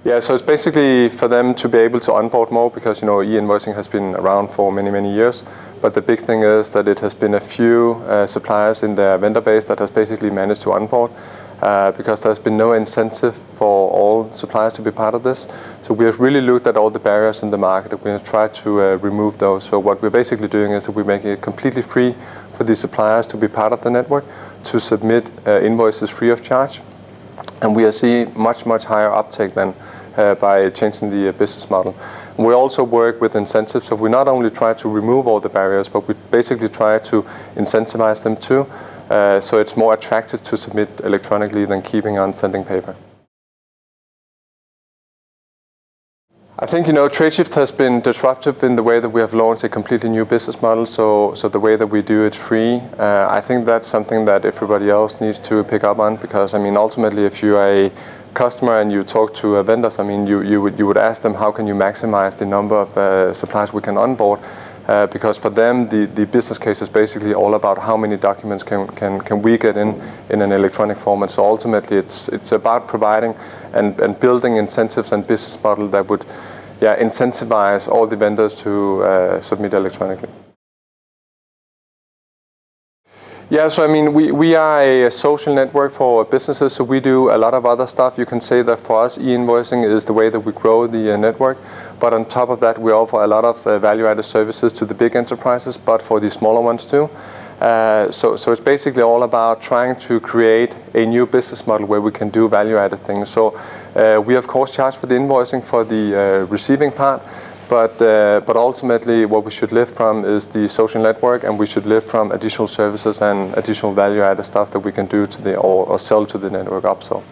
Yeah, so it's basically for them to be able to onboard more because, e-invoicing has been around for many, many years. But the big thing is that it has been a few suppliers in their vendor base that has basically managed to onboard because there's been no incentive for all suppliers to be part of this. So we have really looked at all the barriers in the market and we have tried to remove those. So what we're basically doing is that we're making it completely free for the suppliers to be part of the network, to submit invoices free of charge. And we are seeing much, much higher uptake than by changing the business model. We also work with incentives, so we not only try to remove all the barriers, but we basically try to incentivize them too, so it's more attractive to submit electronically than keeping on sending paper. I think, Tradeshift has been disruptive in the way that we have launched a completely new business model, so the way that we do it free. I think that's something that everybody else needs to pick up on, because, ultimately, if you are a customer and you talk to vendors, you would ask them how can you maximize the number of suppliers we can onboard, because for them the business case is basically all about how many documents can we get in an electronic format. So ultimately it's about providing and building incentives and business model that would incentivize all the vendors to submit electronically. Yeah, so we are a social network for businesses, so we do a lot of other stuff. You can say that for us, e-invoicing is the way that we grow the network, but on top of that, we offer a lot of value-added services to the big enterprises, but for the smaller ones too. So it's basically all about trying to create a new business model where we can do value-added things. So we of course charge for the invoicing for the receiving part, but ultimately what we should live from is the social network, and we should live from additional services and additional value-added stuff that we can do to or sell to the network upsell.